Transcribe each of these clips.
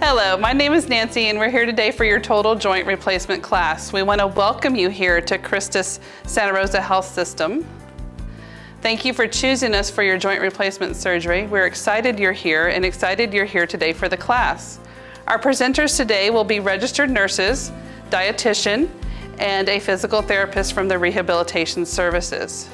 Hello, my name is Nancy and we're here today for your total joint replacement class. We want to welcome you here to CHRISTUS Santa Rosa Health System. Thank you for choosing us for your joint replacement surgery. We're excited you're here and excited you're here today for the class. Our presenters today will be registered nurses, dietitian, and a physical therapist from the rehabilitation services.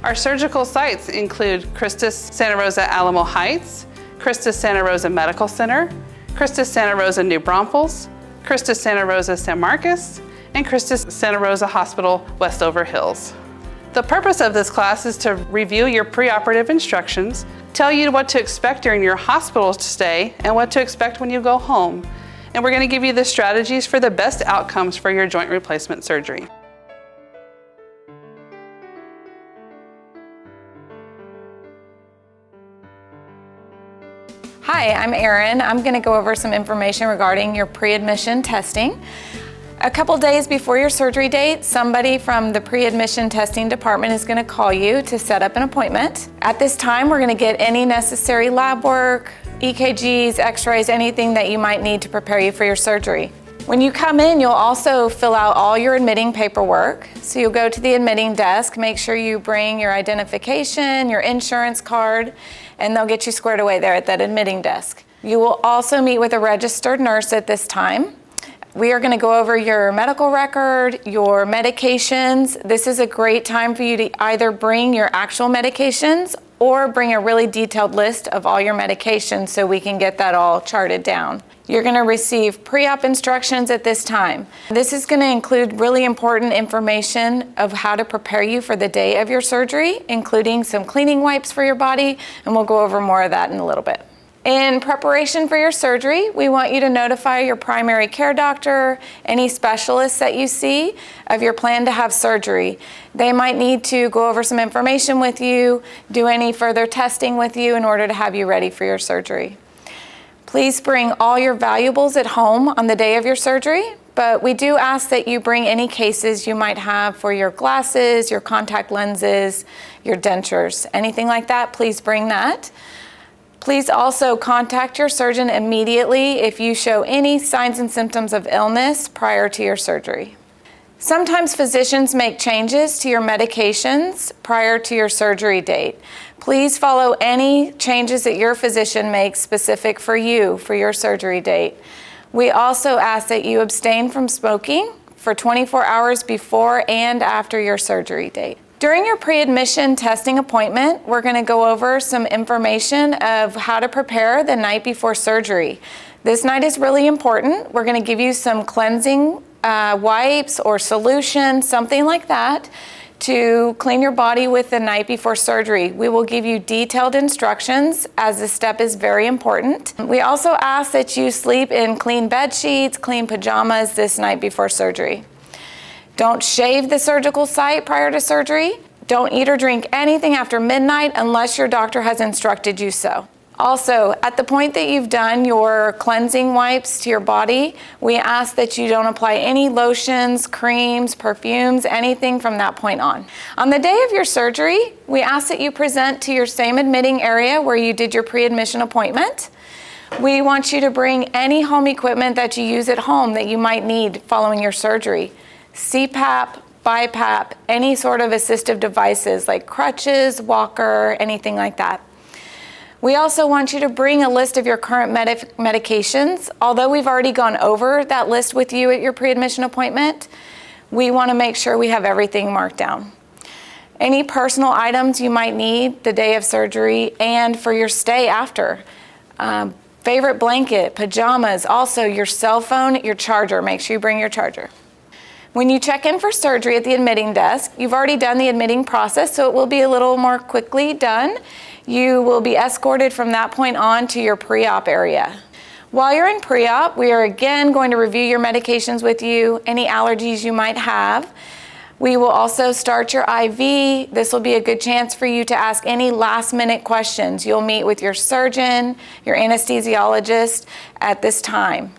Our surgical sites include CHRISTUS Santa Rosa Alamo Heights, CHRISTUS Santa Rosa Medical Center, CHRISTUS Santa Rosa New Braunfels, CHRISTUS Santa Rosa San Marcos, and CHRISTUS Santa Rosa Hospital Westover Hills. The purpose of this class is to review your preoperative instructions, tell you what to expect during your hospital stay, and what to expect when you go home. And we're going to give you the strategies for the best outcomes for your joint replacement surgery. Hi, I'm Erin. I'm going to go over some information regarding your pre-admission testing. A couple days before your surgery date, somebody from the pre-admission testing department is going to call you to set up an appointment. At this time, we're going to get any necessary lab work, EKGs, x-rays, anything that you might need to prepare you for your surgery. When you come in, you'll also fill out all your admitting paperwork. So you'll go to the admitting desk, make sure you bring your identification, your insurance card, and they'll get you squared away there at that admitting desk. You will also meet with a registered nurse at this time. We are going to go over your medical record, your medications. This is a great time for you to either bring your actual medications or bring a really detailed list of all your medications so we can get that all charted down. You're going to receive pre-op instructions at this time. This is going to include really important information of how to prepare you for the day of your surgery, including some cleaning wipes for your body, and we'll go over more of that in a little bit. In preparation for your surgery, we want you to notify your primary care doctor, any specialists that you see, of your plan to have surgery. They might need to go over some information with you, do any further testing with you in order to have you ready for your surgery. Please bring all your valuables at home on the day of your surgery, but we do ask that you bring any cases you might have for your glasses, your contact lenses, your dentures, anything like that, please bring that. Please also contact your surgeon immediately if you show any signs and symptoms of illness prior to your surgery. Sometimes physicians make changes to your medications prior to your surgery date. Please follow any changes that your physician makes specific for you for your surgery date. We also ask that you abstain from smoking for 24 hours before and after your surgery date. During your pre-admission testing appointment, we're going to go over some information of how to prepare the night before surgery. This night is really important. We're going to give you some cleansing wipes or solution, something like that, to clean your body with the night before surgery. We will give you detailed instructions as this step is very important. We also ask that you sleep in clean bed sheets, clean pajamas this night before surgery. Don't shave the surgical site prior to surgery. Don't eat or drink anything after midnight unless your doctor has instructed you so. Also, at the point that you've done your cleansing wipes to your body, we ask that you don't apply any lotions, creams, perfumes, anything from that point on. On the day of your surgery, we ask that you present to your same admitting area where you did your pre-admission appointment. We want you to bring any home equipment that you use at home that you might need following your surgery. CPAP, BiPAP, any sort of assistive devices like crutches, walker, anything like that. We also want you to bring a list of your current medications. Although we've already gone over that list with you at your pre-admission appointment, we want to make sure we have everything marked down. Any personal items you might need the day of surgery and for your stay after. Favorite blanket, pajamas, also your cell phone, your charger. Make sure you bring your charger. When you check in for surgery at the admitting desk, you've already done the admitting process, so it will be a little more quickly done. You will be escorted from that point on to your pre-op area. While you're in pre-op, we are again going to review your medications with you, any allergies you might have. We will also start your IV. This will be a good chance for you to ask any last-minute questions. You'll meet with your surgeon, your anesthesiologist at this time.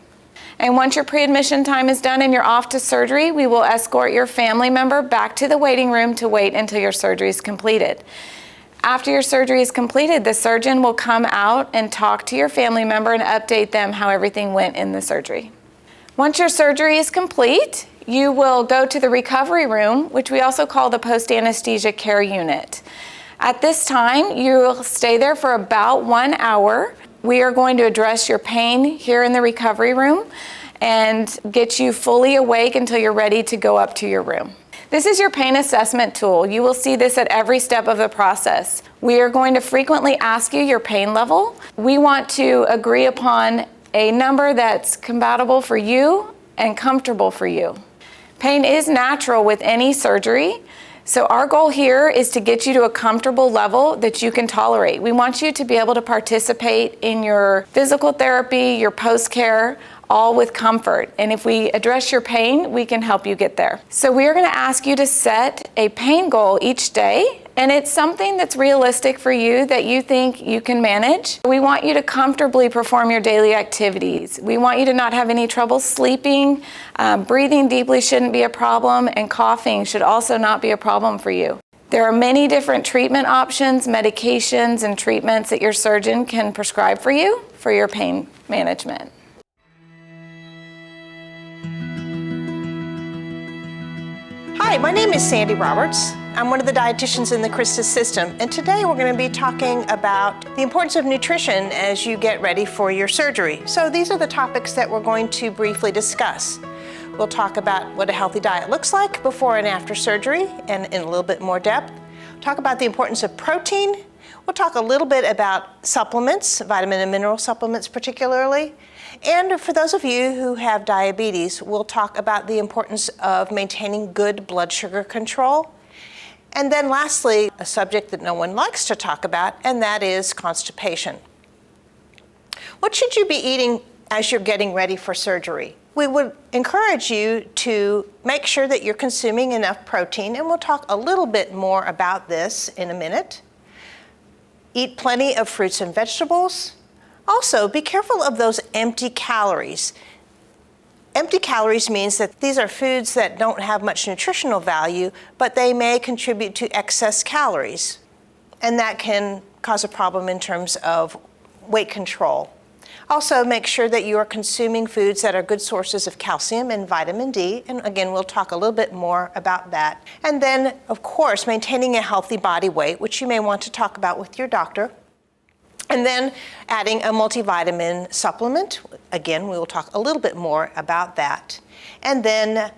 And once your pre-admission time is done and you're off to surgery, we will escort your family member back to the waiting room to wait until your surgery is completed. After your surgery is completed, the surgeon will come out and talk to your family member and update them how everything went in the surgery. Once your surgery is complete, you will go to the recovery room, which we also call the post-anesthesia care unit. At this time, you will stay there for about 1 hour. We are going to address your pain here in the recovery room and get you fully awake until you're ready to go up to your room. This is your pain assessment tool. You will see this at every step of the process. We are going to frequently ask you your pain level. We want to agree upon a number that's compatible for you and comfortable for you. Pain is natural with any surgery, so our goal here is to get you to a comfortable level that you can tolerate. We want you to be able to participate in your physical therapy, your post-care, all with comfort. And if we address your pain, we can help you get there. So we are going to ask you to set a pain goal each day, and it's something that's realistic for you that you think you can manage. We want you to comfortably perform your daily activities. We want you to not have any trouble sleeping. Breathing deeply shouldn't be a problem, and coughing should also not be a problem for you. There are many different treatment options, medications, and treatments that your surgeon can prescribe for you for your pain management. Hi, my name is Sandy Roberts. I'm one of the dietitians in the CHRISTUS system, and today we're going to be talking about the importance of nutrition as you get ready for your surgery. So these are the topics that we're going to briefly discuss. We'll talk about what a healthy diet looks like before and after surgery, and in a little bit more depth. Talk about the importance of protein. We'll talk a little bit about supplements, vitamin and mineral supplements particularly. And for those of you who have diabetes, we'll talk about the importance of maintaining good blood sugar control. And then lastly, a subject that no one likes to talk about, and that is constipation. What should you be eating as you're getting ready for surgery? We would encourage you to make sure that you're consuming enough protein, and we'll talk a little bit more about this in a minute. Eat plenty of fruits and vegetables. Also, be careful of those empty calories. Empty calories means that these are foods that don't have much nutritional value, but they may contribute to excess calories, and that can cause a problem in terms of weight control. Also, make sure that you are consuming foods that are good sources of calcium and vitamin D, and again, we'll talk a little bit more about that. And then, of course, maintaining a healthy body weight, which you may want to talk about with your doctor. And then adding a multivitamin supplement. Again, we will talk a little bit more about that. And then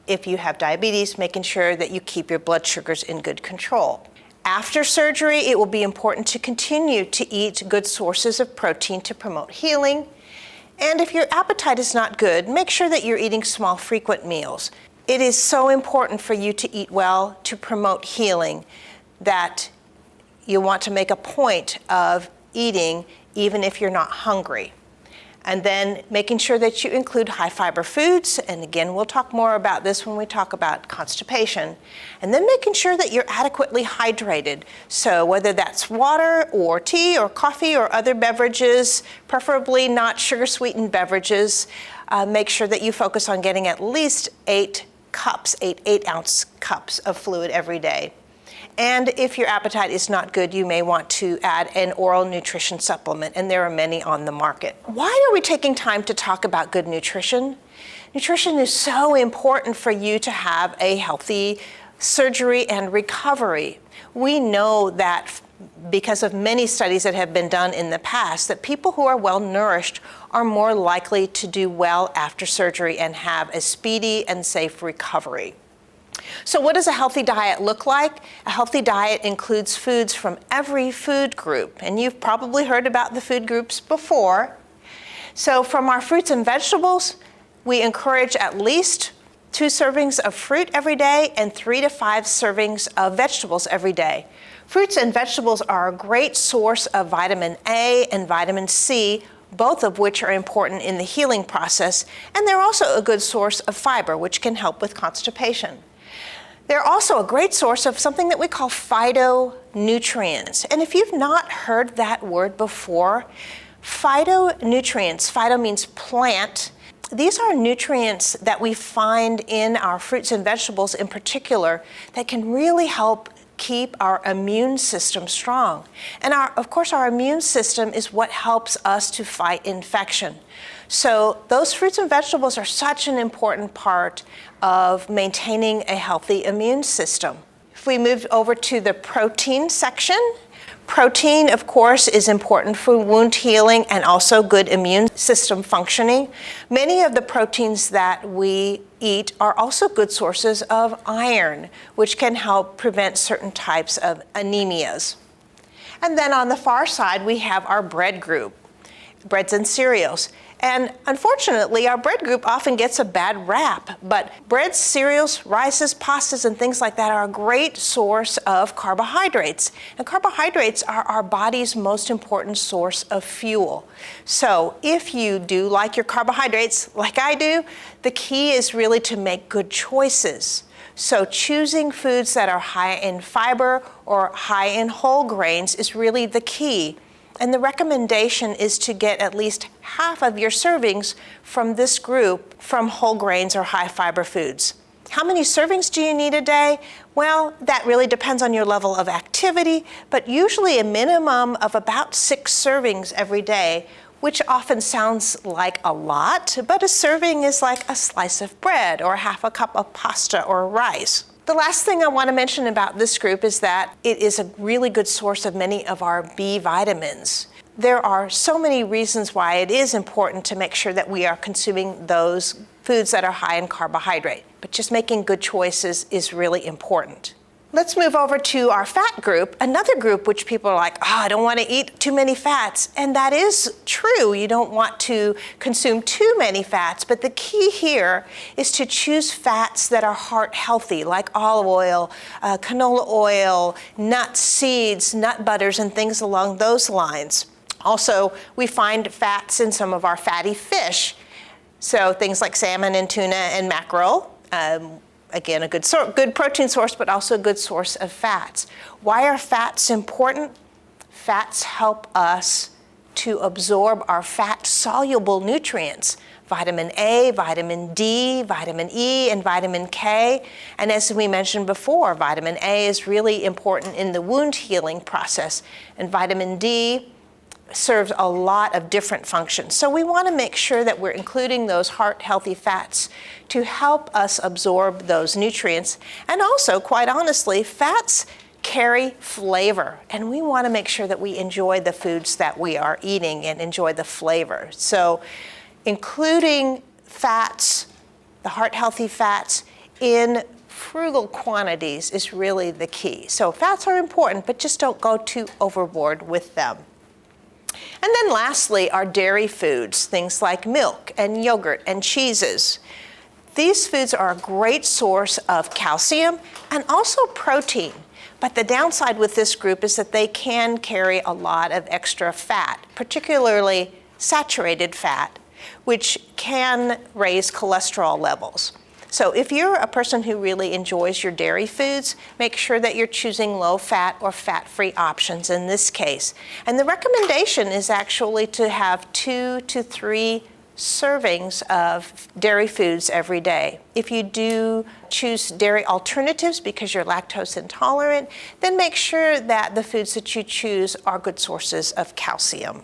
if you have diabetes, making sure that you keep your blood sugars in good control. After surgery, it will be important to continue to eat good sources of protein to promote healing. And if your appetite is not good, make sure that you're eating small, frequent meals. It is so important for you to eat well to promote healing that you want to make a point of eating even if you're not hungry. And then making sure that you include high fiber foods, and again, we'll talk more about this when we talk about constipation. And then making sure that you're adequately hydrated. So whether that's water or tea or coffee or other beverages, preferably not sugar sweetened beverages, make sure that you focus on getting at least 8 ounce cups of fluid every day. And if your appetite is not good, you may want to add an oral nutrition supplement, and there are many on the market. Why are we taking time to talk about good nutrition? Nutrition is so important for you to have a healthy surgery and recovery. We know that because of many studies that have been done in the past, that people who are well nourished are more likely to do well after surgery and have a speedy and safe recovery. So what does a healthy diet look like? A healthy diet includes foods from every food group, and you've probably heard about the food groups before. So from our fruits and vegetables, we encourage at least 2 servings of fruit every day and 3 to 5 servings of vegetables every day. Fruits and vegetables are a great source of vitamin A and vitamin C, both of which are important in the healing process, and they're also a good source of fiber, which can help with constipation. They're also a great source of something that we call phytonutrients. And if you've not heard that word before, phytonutrients, phyto means plant. These are nutrients that we find in our fruits and vegetables in particular that can really help keep our immune system strong. And of course, our immune system is what helps us to fight infection. So those fruits and vegetables are such an important part of maintaining a healthy immune system. If we move over to the protein section, protein, of course, is important for wound healing and also good immune system functioning. Many of the proteins that we eat are also good sources of iron, which can help prevent certain types of anemias. And then on the far side, we have our bread group, breads and cereals. And unfortunately, our bread group often gets a bad rap, but breads, cereals, rices, pastas, and things like that are a great source of carbohydrates. And carbohydrates are our body's most important source of fuel. So if you do like your carbohydrates, like I do, the key is really to make good choices. So choosing foods that are high in fiber or high in whole grains is really the key. And the recommendation is to get at least half of your servings from this group from whole grains or high fiber foods. How many servings do you need a day? Well, that really depends on your level of activity, but usually a minimum of about 6 servings every day, which often sounds like a lot, but a serving is like a slice of bread or half a cup of pasta or rice. The last thing I want to mention about this group is that it is a really good source of many of our B vitamins. There are so many reasons why it is important to make sure that we are consuming those foods that are high in carbohydrate, but just making good choices is really important. Let's move over to our fat group, another group which people are like, I don't want to eat too many fats. And that is true. You don't want to consume too many fats, but the key here is to choose fats that are heart healthy, like olive oil, canola oil, nuts, seeds, nut butters, and things along those lines. Also, we find fats in some of our fatty fish. So things like salmon and tuna and mackerel. Again, a good protein source, but also a good source of fats. Why are fats important? Fats help us to absorb our fat-soluble nutrients, vitamin A, vitamin D, vitamin E, and vitamin K. And as we mentioned before, vitamin A is really important in the wound healing process, and vitamin D serves a lot of different functions. So we want to make sure that we're including those heart-healthy fats to help us absorb those nutrients. And also, quite honestly, fats carry flavor, and we want to make sure that we enjoy the foods that we are eating and enjoy the flavor. So including fats, the heart-healthy fats, in frugal quantities is really the key. So fats are important, but just don't go too overboard with them. And then lastly, our dairy foods, things like milk and yogurt and cheeses. These foods are a great source of calcium and also protein. But the downside with this group is that they can carry a lot of extra fat, particularly saturated fat, which can raise cholesterol levels. So if you're a person who really enjoys your dairy foods, make sure that you're choosing low-fat or fat-free options in this case. And the recommendation is actually to have 2 to 3 servings of dairy foods every day. If you do choose dairy alternatives because you're lactose intolerant, then make sure that the foods that you choose are good sources of calcium.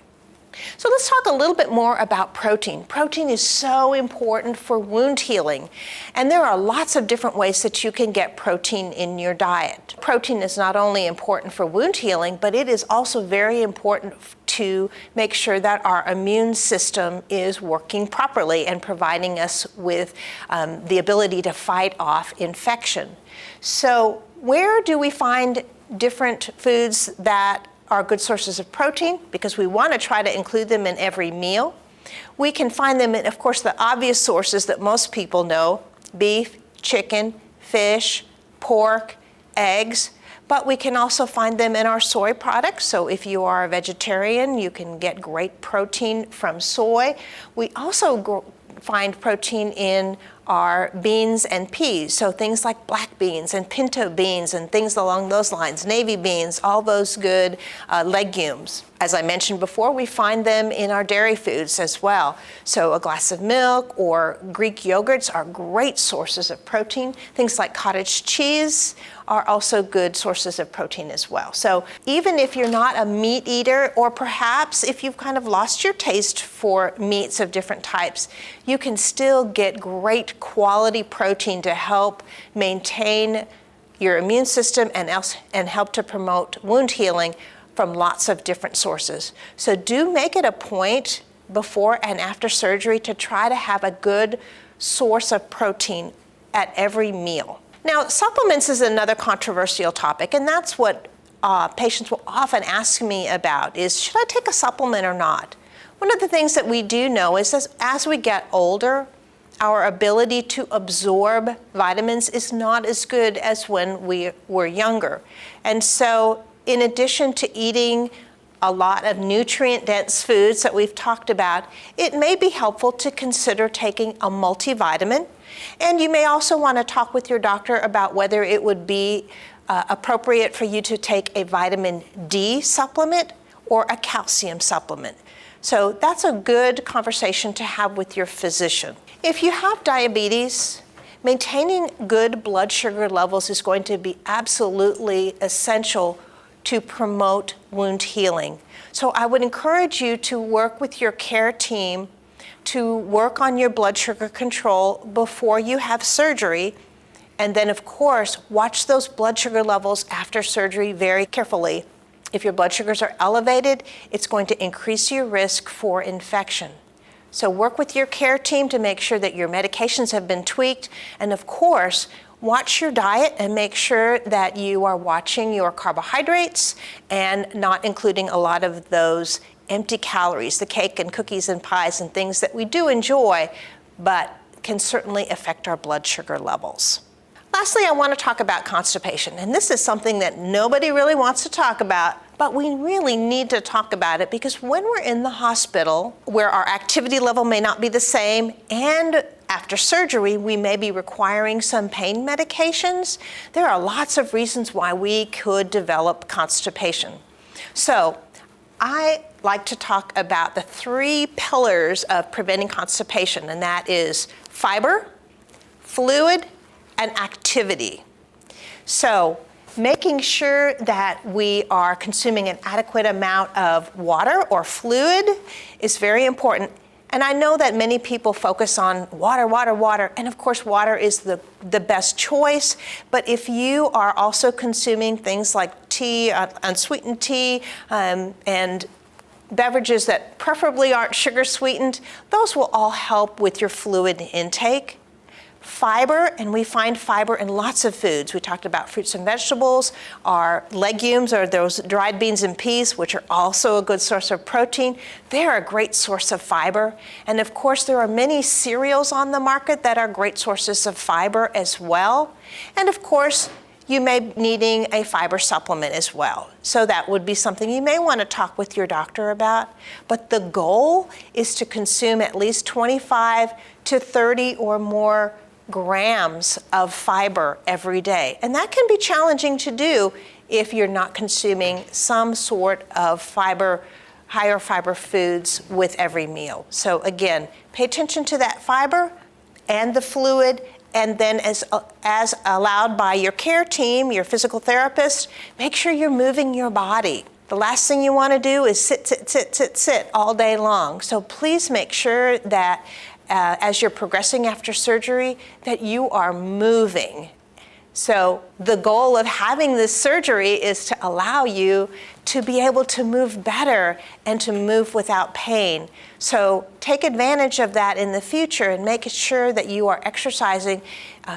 So let's talk a little bit more about protein. Protein is so important for wound healing, and there are lots of different ways that you can get protein in your diet. Protein is not only important for wound healing, but it is also very important to make sure that our immune system is working properly and providing us with the ability to fight off infection. So where do we find different foods that are good sources of protein? Because we want to try to include them in every meal. We can find them in, of course, the obvious sources that most people know: beef, chicken, fish, pork, eggs. But we can also find them in our soy products. So if you are a vegetarian, you can get great protein from soy. We also find protein in are beans and peas. So things like black beans and pinto beans and things along those lines, navy beans, all those good legumes. As I mentioned before, we find them in our dairy foods as well. So a glass of milk or Greek yogurts are great sources of protein. Things like cottage cheese are also good sources of protein as well. So even if you're not a meat eater, or perhaps if you've kind of lost your taste for meats of different types, you can still get great quality protein to help maintain your immune system and help to promote wound healing from lots of different sources. So do make it a point before and after surgery to try to have a good source of protein at every meal. Now, supplements is another controversial topic, and that's what patients will often ask me about is, should I take a supplement or not? One of the things that we do know is that as we get older, our ability to absorb vitamins is not as good as when we were younger. And so in addition to eating a lot of nutrient-dense foods that we've talked about, it may be helpful to consider taking a multivitamin. And you may also want to talk with your doctor about whether it would be appropriate for you to take a vitamin D supplement or a calcium supplement. So that's a good conversation to have with your physician. If you have diabetes, maintaining good blood sugar levels is going to be absolutely essential to promote wound healing. So I would encourage you to work with your care team to work on your blood sugar control before you have surgery. And then, of course, watch those blood sugar levels after surgery very carefully. If your blood sugars are elevated, it's going to increase your risk for infection. So work with your care team to make sure that your medications have been tweaked. And of course, watch your diet and make sure that you are watching your carbohydrates and not including a lot of those empty calories, the cake and cookies and pies and things that we do enjoy, but can certainly affect our blood sugar levels. Lastly, I want to talk about constipation. And this is something that nobody really wants to talk about, but we really need to talk about it because when we're in the hospital, where our activity level may not be the same, and after surgery, we may be requiring some pain medications, there are lots of reasons why we could develop constipation. So I like to talk about the 3 pillars of preventing constipation, and that is fiber, fluid, and activity. So making sure that we are consuming an adequate amount of water or fluid is very important. And I know that many people focus on water, water, water, and of course water is the best choice, but if you are also consuming things like tea, unsweetened tea, and beverages that preferably aren't sugar sweetened, those will all help with your fluid intake. Fiber, and we find fiber in lots of foods. We talked about fruits and vegetables, our legumes, or those dried beans and peas, which are also a good source of protein. They're a great source of fiber. And of course, there are many cereals on the market that are great sources of fiber as well. And of course, you may be needing a fiber supplement as well. So that would be something you may want to talk with your doctor about. But the goal is to consume at least 25 to 30 or more grams of fiber every day. And that can be challenging to do if you're not consuming some sort of fiber, higher fiber foods with every meal. So again, pay attention to that fiber and the fluid, and then as allowed by your care team, your physical therapist, make sure you're moving your body. The last thing you want to do is sit all day long. So please make sure that as you're progressing after surgery, that you are moving. So the goal of having this surgery is to allow you to be able to move better and to move without pain. So take advantage of that in the future and make sure that you are exercising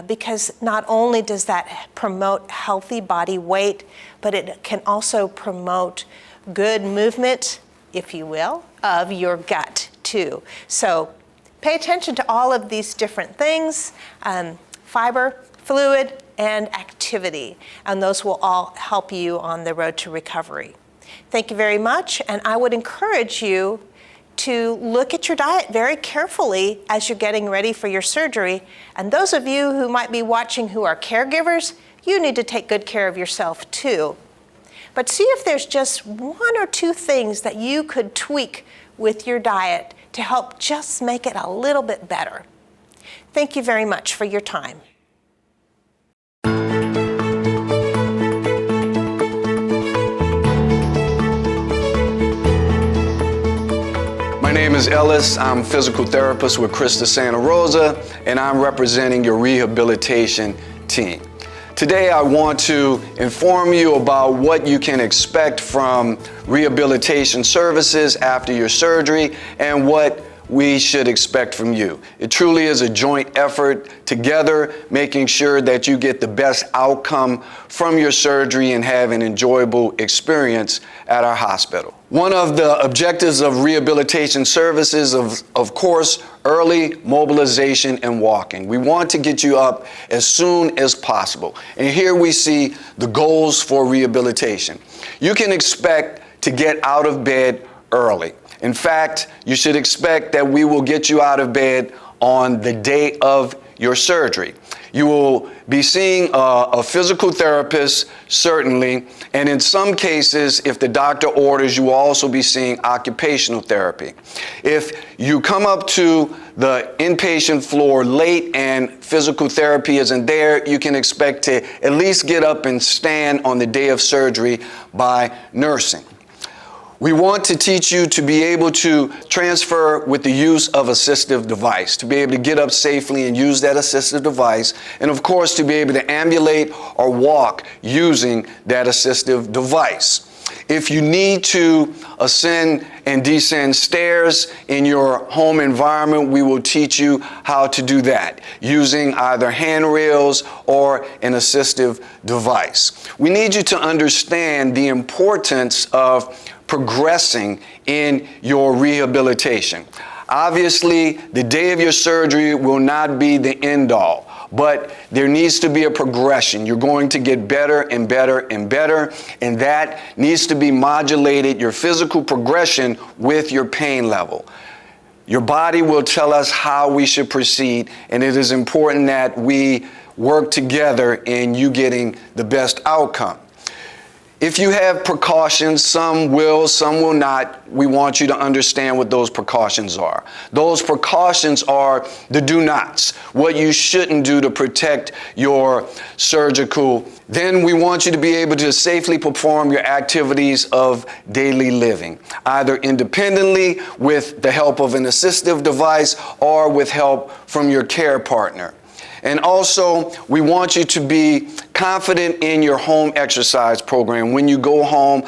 because not only does that promote healthy body weight, but it can also promote good movement, if you will, of your gut too. So pay attention to all of these different things, fiber, fluid, and activity, and those will all help you on the road to recovery. Thank you very much, and I would encourage you to look at your diet very carefully as you're getting ready for your surgery. And those of you who might be watching who are caregivers, you need to take good care of yourself too. But see if there's just one or two things that you could tweak with your diet to help just make it a little bit better. Thank you very much for your time. My name is Ellis. I'm a physical therapist with CHRISTUS Santa Rosa, and I'm representing your rehabilitation team. Today I want to inform you about what you can expect from rehabilitation services after your surgery and what we should expect from you. It truly is a joint effort together, making sure that you get the best outcome from your surgery and have an enjoyable experience at our hospital. One of the objectives of rehabilitation services is, of course, early mobilization and walking. We want to get you up as soon as possible. And here we see the goals for rehabilitation. You can expect to get out of bed early. In fact, you should expect that we will get you out of bed on the day of your surgery. You will be seeing a physical therapist, certainly, and in some cases, if the doctor orders, you will also be seeing occupational therapy. If you come up to the inpatient floor late and physical therapy isn't there, you can expect to at least get up and stand on the day of surgery by nursing. We want to teach you to be able to transfer with the use of assistive device, to be able to get up safely and use that assistive device, and of course to be able to ambulate or walk using that assistive device. If you need to ascend and descend stairs in your home environment, we will teach you how to do that using either handrails or an assistive device. We need you to understand the importance of progressing in your rehabilitation. Obviously, the day of your surgery will not be the end all, but there needs to be a progression. You're going to get better and better and better, and that needs to be modulated, your physical progression, with your pain level. Your body will tell us how we should proceed, and it is important that we work together in you getting the best outcome. If you have precautions, some will not, we want you to understand what those precautions are. Those precautions are the do nots, what you shouldn't do to protect your surgical. Then we want you to be able to safely perform your activities of daily living, either independently with the help of an assistive device or with help from your care partner. And also, we want you to be confident in your home exercise program. When you go home,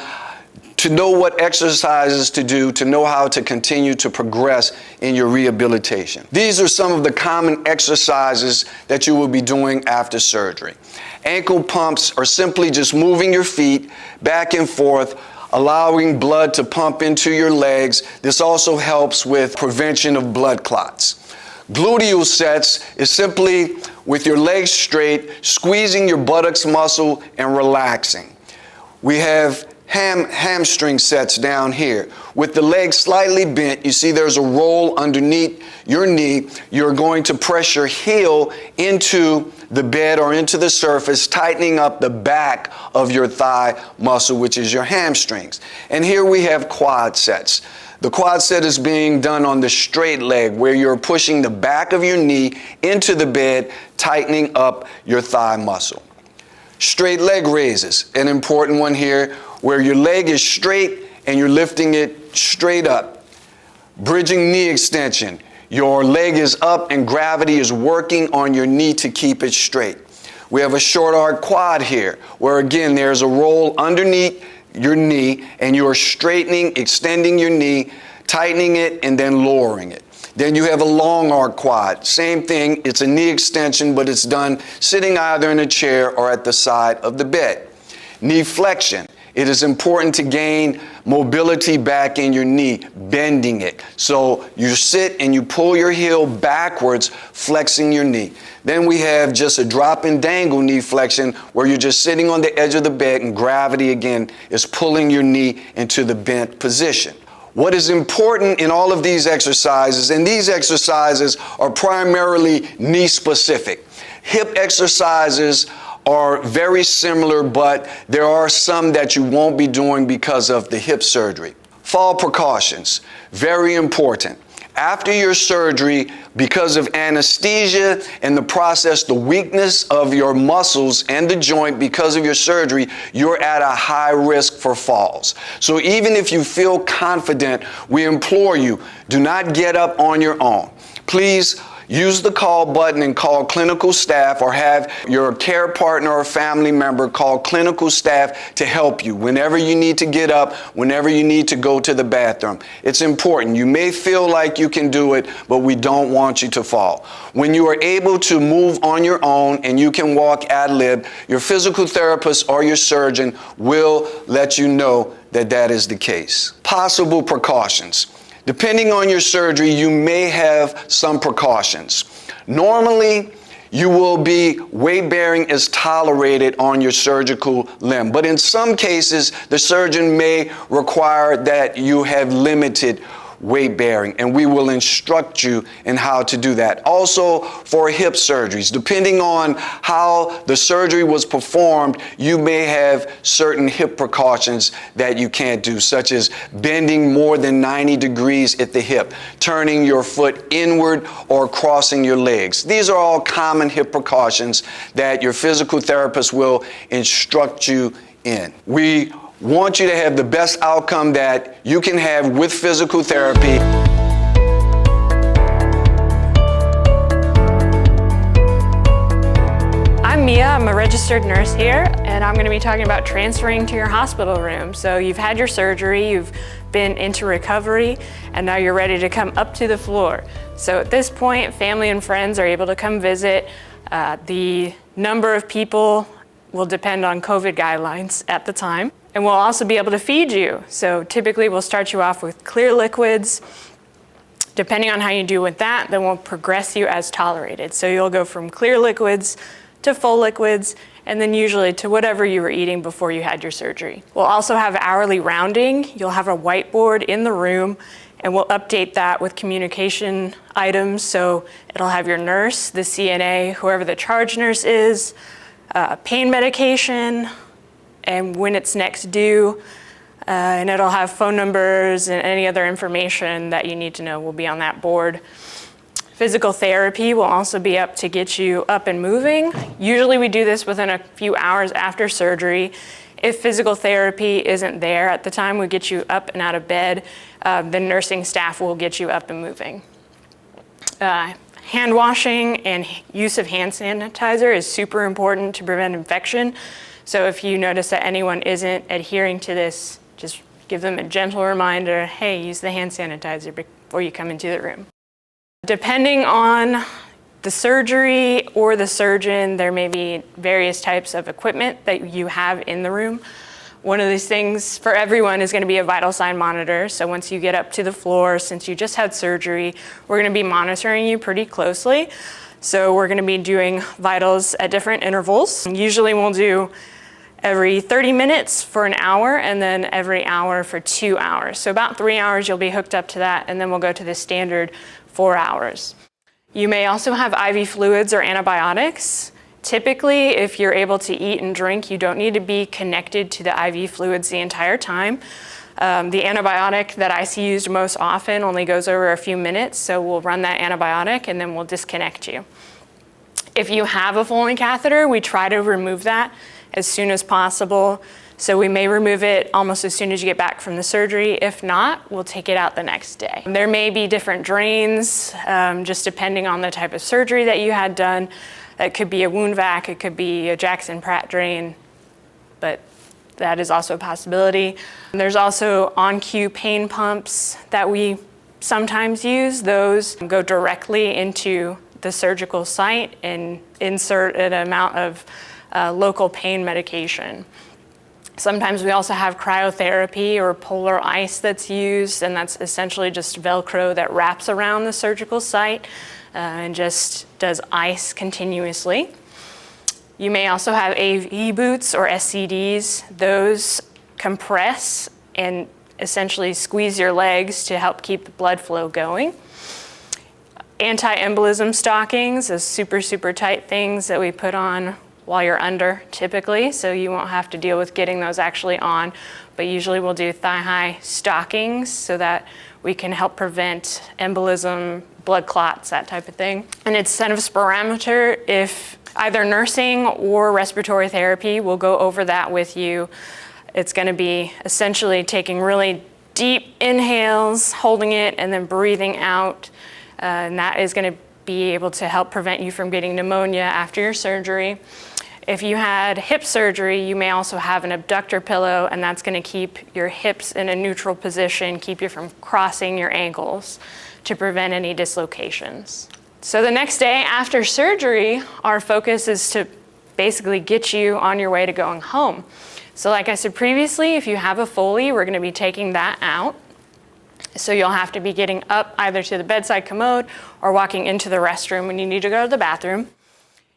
to know what exercises to do, to know how to continue to progress in your rehabilitation. These are some of the common exercises that you will be doing after surgery. Ankle pumps are simply just moving your feet back and forth, allowing blood to pump into your legs. This also helps with prevention of blood clots. Gluteal sets is simply with your legs straight, squeezing your buttocks muscle and relaxing. We have hamstring sets down here. With the legs slightly bent, you see there's a roll underneath your knee. You're going to press your heel into the bed or into the surface, tightening up the back of your thigh muscle, which is your hamstrings. And here we have quad sets. The quad set is being done on the straight leg, where you're pushing the back of your knee into the bed, tightening up your thigh muscle. Straight leg raises, an important one here, where your leg is straight and you're lifting it straight up. Bridging knee extension. Your leg is up and gravity is working on your knee to keep it straight. We have a short arc quad here, where again there's a roll underneath your knee and you're straightening, extending your knee, tightening it, and then lowering it. Then you have a long arc quad. Same thing, it's a knee extension, but it's done sitting either in a chair or at the side of the bed. Knee flexion. It is important to gain mobility back in your knee, bending it. So you sit and you pull your heel backwards, flexing your knee. Then we have just a drop and dangle knee flexion, where you're just sitting on the edge of the bed and gravity again is pulling your knee into the bent position. What is important in all of these exercises, and these exercises are primarily knee specific. Hip exercises are very similar, but there are some that you won't be doing because of the hip surgery. Fall precautions, very important. After your surgery, because of anesthesia and the process, the weakness of your muscles and the joint because of your surgery, you're at a high risk for falls. So even if you feel confident, we implore you, do not get up on your own. Please use the call button and call clinical staff, or have your care partner or family member call clinical staff to help you whenever you need to get up, whenever you need to go to the bathroom. It's important. You may feel like you can do it, but we don't want you to fall. When you are able to move on your own and you can walk ad lib, your physical therapist or your surgeon will let you know that that is the case. Possible precautions. Depending on your surgery, you may have some precautions. Normally, you will be weight bearing as tolerated on your surgical limb, but in some cases, the surgeon may require that you have limited weight bearing, and we will instruct you in how to do that. Also, for hip surgeries, depending on how the surgery was performed, you may have certain hip precautions that you can't do, such as bending more than 90 degrees at the hip, turning your foot inward, or crossing your legs. These are all common hip precautions that your physical therapist will instruct you in. We want you to have the best outcome that you can have with physical therapy. I'm Mia, I'm a registered nurse here, and I'm going to be talking about transferring to your hospital room. So you've had your surgery, you've been into recovery, and now you're ready to come up to the floor. So at this point, family and friends are able to come visit. The number of people will depend on COVID guidelines at the time. And we'll also be able to feed you. So typically we'll start you off with clear liquids. Depending on how you do with that, then we'll progress you as tolerated. So you'll go from clear liquids to full liquids, and then usually to whatever you were eating before you had your surgery. We'll also have hourly rounding. You'll have a whiteboard in the room, and we'll update that with communication items. So it'll have your nurse, the CNA, whoever the charge nurse is, pain medication, and when it's next due, and it'll have phone numbers and any other information that you need to know will be on that board. Physical therapy will also be up to get you up and moving. Usually we do this within a few hours after surgery. If physical therapy isn't there at the time, we get you up and out of bed. The nursing staff will get you up and moving. Hand washing and use of hand sanitizer is super important to prevent infection. So if you notice that anyone isn't adhering to this, just give them a gentle reminder, hey, use the hand sanitizer before you come into the room. Depending on the surgery or the surgeon, there may be various types of equipment that you have in the room. One of these things for everyone is going to be a vital sign monitor. So once you get up to the floor, since you just had surgery, we're going to be monitoring you pretty closely. So we're going to be doing vitals at different intervals. Usually we'll do every 30 minutes for an hour, and then every hour for 2 hours. So about 3 hours you'll be hooked up to that, and then we'll go to the standard 4 hours. You may also have IV fluids or antibiotics. Typically, if you're able to eat and drink, you don't need to be connected to the IV fluids the entire time. The antibiotic that I see used most often only goes over a few minutes, so we'll run that antibiotic and then we'll disconnect you. If you have a Foley catheter, we try to remove that as soon as possible. So we may remove it almost as soon as you get back from the surgery. If not, we'll take it out the next day. There may be different drains, just depending on the type of surgery that you had done. It could be a wound vac, it could be a Jackson Pratt drain, but that is also a possibility. There's also on-cue pain pumps that we sometimes use. Those go directly into the surgical site and insert an amount of local pain medication. Sometimes we also have cryotherapy or polar ice that's used, and that's essentially just Velcro that wraps around the surgical site and just does ice continuously. You may also have AV boots or SCDs. Those compress and essentially squeeze your legs to help keep the blood flow going. Anti-embolism stockings, those super, super tight things that we put on while you're under typically, so you won't have to deal with getting those actually on, but usually we'll do thigh-high stockings so that we can help prevent embolism, blood clots, that type of thing. And it's kind of a spirometer. If either nursing or respiratory therapy, we'll go over that with you. It's going to be essentially taking really deep inhales, holding it, and then breathing out. And that is going to be able to help prevent you from getting pneumonia after your surgery. If you had hip surgery, you may also have an abductor pillow, and that's going to keep your hips in a neutral position, keep you from crossing your ankles to prevent any dislocations. So the next day after surgery, our focus is to basically get you on your way to going home. So like I said previously, if you have a Foley, we're going to be taking that out. So you'll have to be getting up either to the bedside commode or walking into the restroom when you need to go to the bathroom.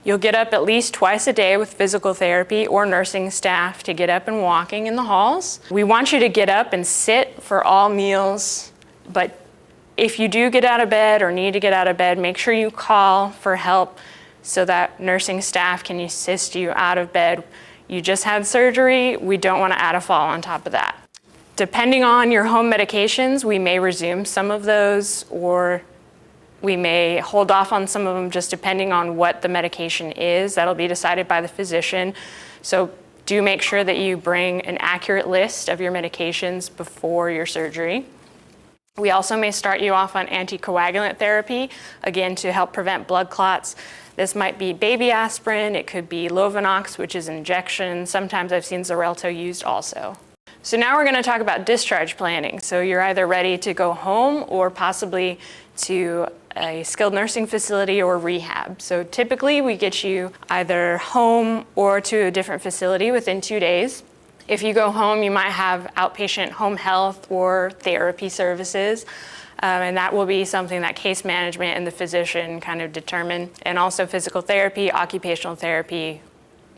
You'll get up at least twice a day with physical therapy or nursing staff to get up and walking in the halls. We want you to get up and sit for all meals, but if you do get out of bed or need to get out of bed, make sure you call for help so that nursing staff can assist you out of bed. You just had surgery, we don't want to add a fall on top of that. Depending on your home medications, we may resume some of those, or we may hold off on some of them just depending on what the medication is. That'll be decided by the physician. So do make sure that you bring an accurate list of your medications before your surgery. We also may start you off on anticoagulant therapy, again, to help prevent blood clots. This might be baby aspirin, it could be Lovenox, which is injection. Sometimes I've seen Xarelto used also. So now we're going to talk about discharge planning. So you're either ready to go home or possibly to a skilled nursing facility or rehab. So typically we get you either home or to a different facility within 2 days. If you go home, you might have outpatient home health or therapy services. And that will be something that case management and the physician kind of determine. And also physical therapy, occupational therapy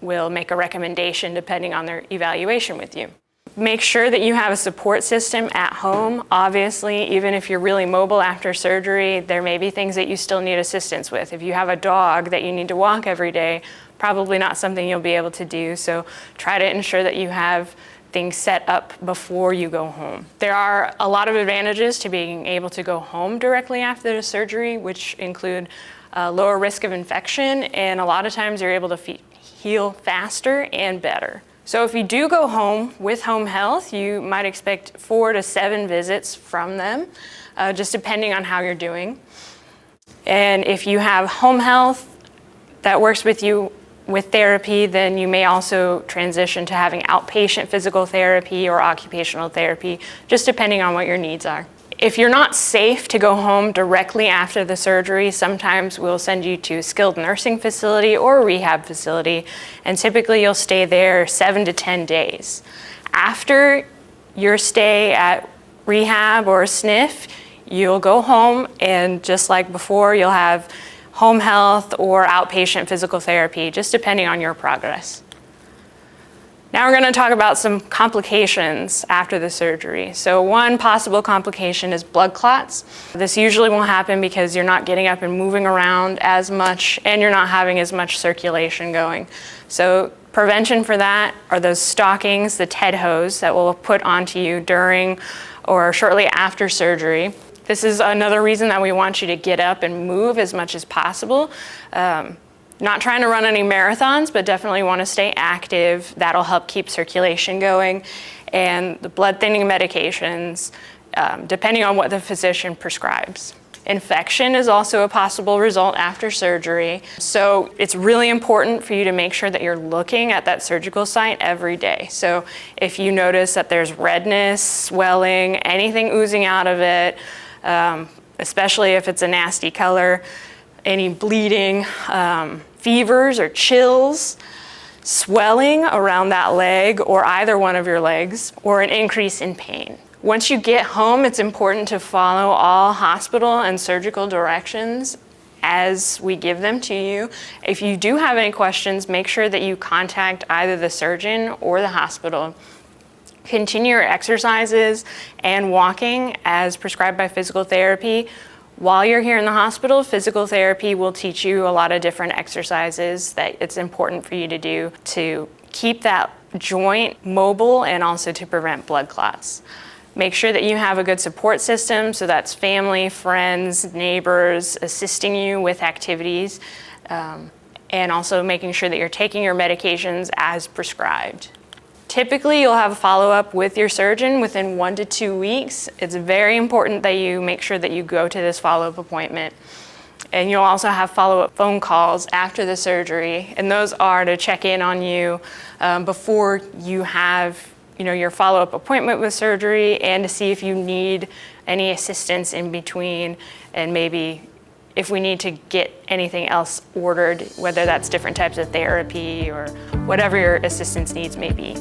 will make a recommendation depending on their evaluation with you. Make sure that you have a support system at home. Obviously, even if you're really mobile after surgery, there may be things that you still need assistance with. If you have a dog that you need to walk every day, probably not something you'll be able to do. So try to ensure that you have things set up before you go home. There are a lot of advantages to being able to go home directly after the surgery, which include lower risk of infection, and a lot of times you're able to heal faster and better. So if you do go home with home health, you might expect 4 to 7 visits from them, just depending on how you're doing. And if you have home health that works with you with therapy, then you may also transition to having outpatient physical therapy or occupational therapy, just depending on what your needs are. If you're not safe to go home directly after the surgery, sometimes we'll send you to a skilled nursing facility or a rehab facility, and typically you'll stay there 7 to 10 days. After your stay at rehab or a SNF, you'll go home, and just like before, you'll have home health or outpatient physical therapy, just depending on your progress. Now we're going to talk about some complications after the surgery. So one possible complication is blood clots. This usually won't happen because you're not getting up and moving around as much, and you're not having as much circulation going. So prevention for that are those stockings, the TED hose that we'll put onto you during or shortly after surgery. This is another reason that we want you to get up and move as much as possible. Not trying to run any marathons, but definitely want to stay active. That'll help keep circulation going. And the blood thinning medications, depending on what the physician prescribes. Infection is also a possible result after surgery. So it's really important for you to make sure that you're looking at that surgical site every day. So if you notice that there's redness, swelling, anything oozing out of it, especially if it's a nasty color, any bleeding, fevers or chills, swelling around that leg or either one of your legs, or an increase in pain. Once you get home, it's important to follow all hospital and surgical directions as we give them to you. If you do have any questions, make sure that you contact either the surgeon or the hospital. Continue your exercises and walking as prescribed by physical therapy. While you're here in the hospital, physical therapy will teach you a lot of different exercises that it's important for you to do to keep that joint mobile and also to prevent blood clots. Make sure that you have a good support system, so that's family, friends, neighbors assisting you with activities, and also making sure that you're taking your medications as prescribed. Typically, you'll have a follow-up with your surgeon within 1 to 2 weeks. It's very important that you make sure that you go to this follow-up appointment. And you'll also have follow-up phone calls after the surgery, and those are to check in on you before you have your follow-up appointment with surgery, and to see if you need any assistance in between, and maybe if we need to get anything else ordered, whether that's different types of therapy or whatever your assistance needs may be.